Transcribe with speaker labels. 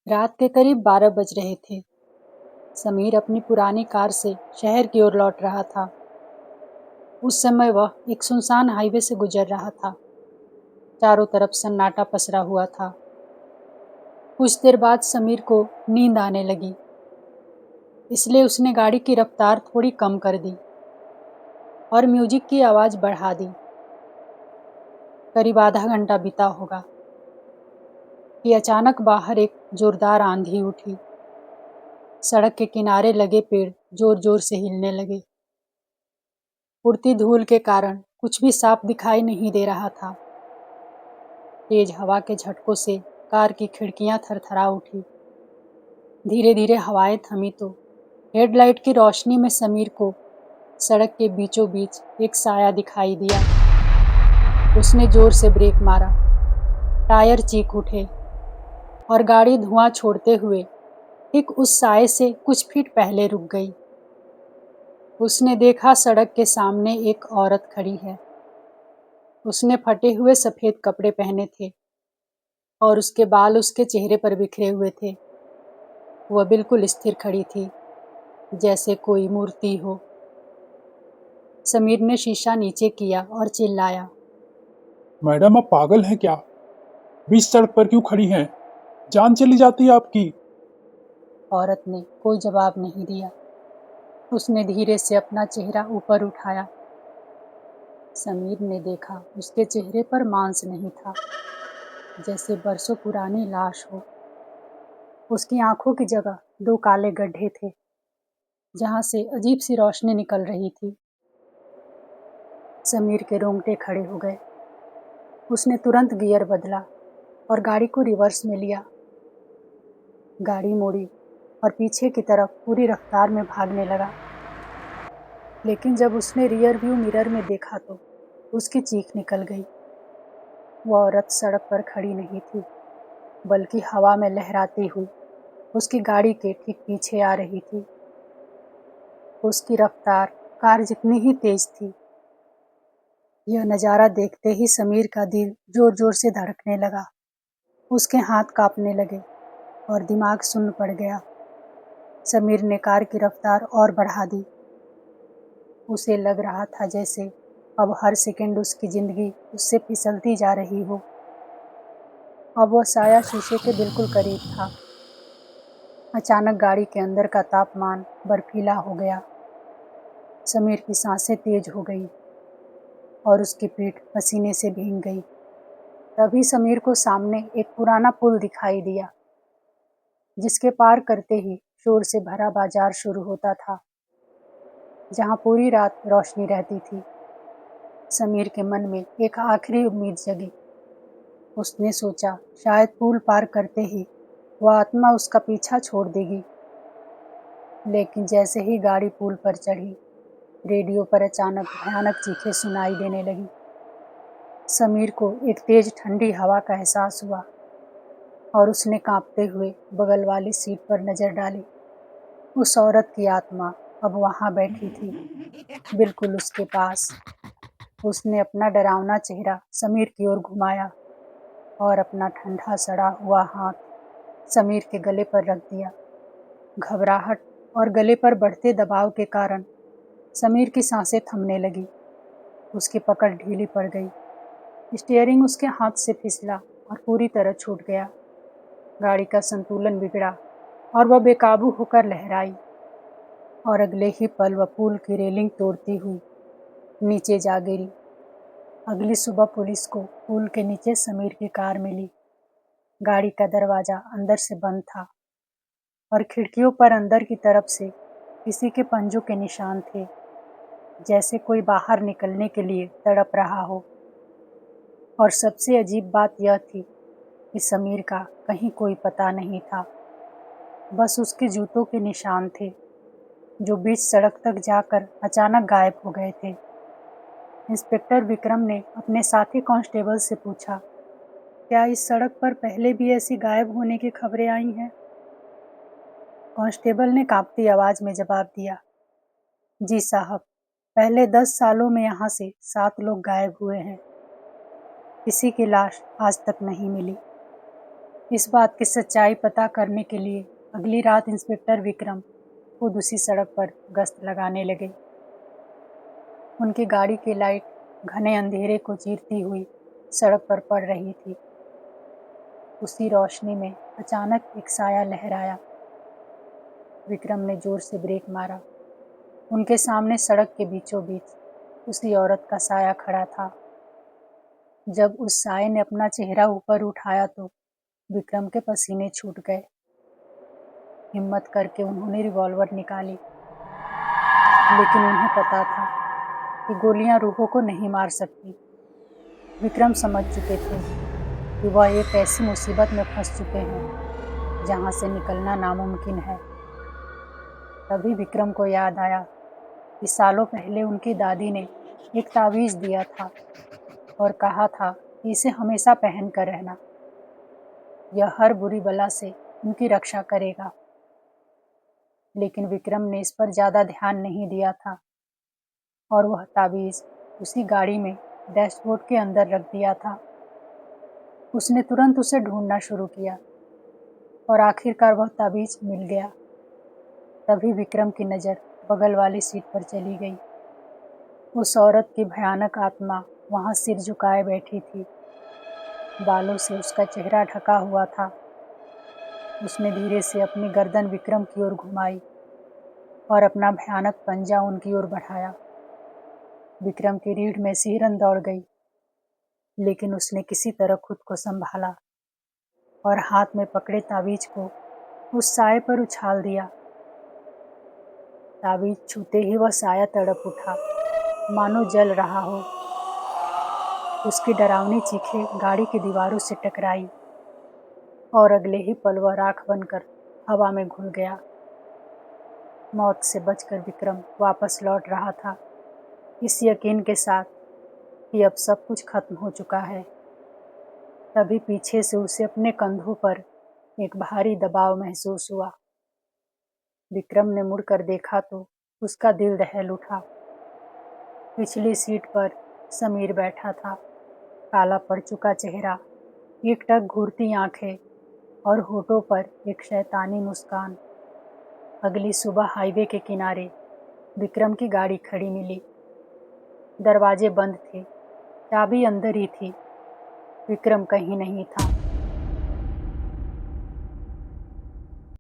Speaker 1: रात के करीब 12 बज रहे थे। समीर अपनी पुरानी कार से शहर की ओर लौट रहा था। उस समय वह एक सुनसान हाईवे से गुजर रहा था। चारों तरफ सन्नाटा पसरा हुआ था। कुछ देर बाद समीर को नींद आने लगी, इसलिए उसने गाड़ी की रफ्तार थोड़ी कम कर दी और म्यूजिक की आवाज़ बढ़ा दी। करीब आधा घंटा बीता होगा कि अचानक बाहर एक जोरदार आंधी उठी। सड़क के किनारे लगे पेड़ जोर जोर से हिलने लगे। उड़ती धूल के कारण कुछ भी साफ दिखाई नहीं दे रहा था। तेज हवा के झटकों से कार की खिड़कियां थरथरा उठी। धीरे धीरे हवाएं थमी तो हेडलाइट की रोशनी में समीर को सड़क के बीचों बीच एक साया दिखाई दिया। उसने जोर से ब्रेक मारा। टायर चीख उठे और गाड़ी धुआं छोड़ते हुए ठीक उस साए से कुछ फीट पहले रुक गई। उसने देखा सड़क के सामने एक औरत खड़ी है। उसने फटे हुए सफेद कपड़े पहने थे और उसके बाल उसके चेहरे पर बिखरे हुए थे। वह बिल्कुल स्थिर खड़ी थी, जैसे कोई मूर्ति हो। समीर ने शीशा नीचे किया और चिल्लाया,
Speaker 2: मैडम, आप पागल हैं क्या? बीच सड़क पर क्यों खड़ी हैं? जान चली जाती है आपकी।
Speaker 1: औरत ने कोई जवाब नहीं दिया। उसने धीरे से अपना चेहरा ऊपर उठाया। समीर ने देखा उसके चेहरे पर मांस नहीं था, जैसे बरसों पुरानी लाश हो। उसकी आंखों की जगह 2 काले गड्ढे थे, जहां से अजीब सी रोशनी निकल रही थी। समीर के रोंगटे खड़े हो गए। उसने तुरंत गियर बदला और गाड़ी को रिवर्स में लिया। गाड़ी मोड़ी और पीछे की तरफ पूरी रफ्तार में भागने लगा। लेकिन जब उसने रियर व्यू मिरर में देखा तो उसकी चीख निकल गई। वह औरत सड़क पर खड़ी नहीं थी, बल्कि हवा में लहराती हुई उसकी गाड़ी के ठीक पीछे आ रही थी। उसकी रफ्तार कार जितनी ही तेज थी। यह नज़ारा देखते ही समीर का दिल जोर जोर से धड़कने लगा। उसके हाथ कांपने लगे और दिमाग सुन्न पड़ गया। समीर ने कार की रफ्तार और बढ़ा दी। उसे लग रहा था जैसे अब हर सेकंड उसकी जिंदगी उससे फिसलती जा रही हो। अब वह साया शीशे के बिल्कुल करीब था। अचानक गाड़ी के अंदर का तापमान बर्फीला हो गया। समीर की सांसें तेज हो गई और उसकी पीठ पसीने से भीग गई। तभी समीर को सामने एक पुराना पुल दिखाई दिया, जिसके पार करते ही शोर से भरा बाजार शुरू होता था, जहां पूरी रात रोशनी रहती थी। समीर के मन में एक आखिरी उम्मीद जगी। उसने सोचा शायद पुल पार करते ही वह आत्मा उसका पीछा छोड़ देगी। लेकिन जैसे ही गाड़ी पुल पर चढ़ी, रेडियो पर अचानक भयानक चीखें सुनाई देने लगी। समीर को एक तेज ठंडी हवा का एहसास हुआ और उसने कांपते हुए बगल वाली सीट पर नजर डाली। उस औरत की आत्मा अब वहां बैठी थी, बिल्कुल उसके पास। उसने अपना डरावना चेहरा समीर की ओर घुमाया और अपना ठंडा सड़ा हुआ हाथ समीर के गले पर रख दिया। घबराहट और गले पर बढ़ते दबाव के कारण समीर की सांसें थमने लगी। उसकी पकड़ ढीली पड़ गई। स्टीयरिंग उसके हाथ से फिसला और पूरी तरह छूट गया। गाड़ी का संतुलन बिगड़ा और वह बेकाबू होकर लहराई और अगले ही पल वह पुल की रेलिंग तोड़ती हुई नीचे जा गिरी। अगली सुबह पुलिस को पुल के नीचे समीर की कार मिली। गाड़ी का दरवाजा अंदर से बंद था और खिड़कियों पर अंदर की तरफ से किसी के पंजों के निशान थे, जैसे कोई बाहर निकलने के लिए तड़प रहा हो। और सबसे अजीब बात यह थी कि समीर का कहीं कोई पता नहीं था। बस उसके जूतों के निशान थे, जो बीच सड़क तक जाकर अचानक गायब हो गए थे। इंस्पेक्टर विक्रम ने अपने साथी कांस्टेबल से पूछा, क्या इस सड़क पर पहले भी ऐसी गायब होने की खबरें आई हैं? कांस्टेबल ने कांपती आवाज में जवाब दिया, जी साहब, पहले 10 सालों में यहाँ से 7 लोग गायब हुए हैं। किसी की लाश आज तक नहीं मिली। इस बात की सच्चाई पता करने के लिए अगली रात इंस्पेक्टर विक्रम खुद उसी सड़क पर गश्त लगाने लगे। उनकी गाड़ी की लाइट घने अंधेरे को चीरती हुई सड़क पर पड़ रही थी। उसी रोशनी में अचानक एक साया लहराया। विक्रम ने जोर से ब्रेक मारा। उनके सामने सड़क के बीचों बीच उसी औरत का साया खड़ा था। जब उस साये ने अपना चेहरा ऊपर उठाया तो विक्रम के पसीने छूट गए। हिम्मत करके उन्होंने रिवॉल्वर निकाली, लेकिन उन्हें पता था कि गोलियां रूहों को नहीं मार सकती। विक्रम समझ चुके थे कि वह एक ऐसी मुसीबत में फंस चुके हैं जहां से निकलना नामुमकिन है। तभी विक्रम को याद आया कि सालों पहले उनकी दादी ने एक तावीज़ दिया था और कहा था कि इसे हमेशा पहन कर रहना, यह हर बुरी बला से उनकी रक्षा करेगा। लेकिन विक्रम ने इस पर ज़्यादा ध्यान नहीं दिया था और वह तावीज़ उसी गाड़ी में डैशबोर्ड के अंदर रख दिया था। उसने तुरंत उसे ढूंढना शुरू किया और आखिरकार वह तावीज़ मिल गया। तभी विक्रम की नज़र बगल वाली सीट पर चली गई। उस औरत की भयानक आत्मा वहाँ सिर झुकाए बैठी थी। बालों से उसका चेहरा ढका हुआ था। उसने धीरे से अपनी गर्दन विक्रम की ओर घुमाई और अपना भयानक पंजा उनकी ओर बढ़ाया। विक्रम की रीढ़ में सिहरन दौड़ गई, लेकिन उसने किसी तरह खुद को संभाला और हाथ में पकड़े तावीज़ को उस साये पर उछाल दिया। तावीज़ छूते ही वह साया तड़प उठा, मानो जल रहा हो। उसकी डरावनी चीखें गाड़ी की दीवारों से टकराई और अगले ही पल वह राख बनकर हवा में घुल गया। मौत से बचकर विक्रम वापस लौट रहा था, इस यकीन के साथ कि अब सब कुछ खत्म हो चुका है। तभी पीछे से उसे अपने कंधों पर एक भारी दबाव महसूस हुआ। विक्रम ने मुड़कर देखा तो उसका दिल दहल उठा। पिछली सीट पर समीर बैठा था, काला पड़ चुका चेहरा, एकटक घूरती आंखें और होठों पर एक शैतानी मुस्कान। अगली सुबह हाईवे के किनारे विक्रम की गाड़ी खड़ी मिली। दरवाजे बंद थे, चाबी अंदर ही थी। विक्रम कहीं नहीं था।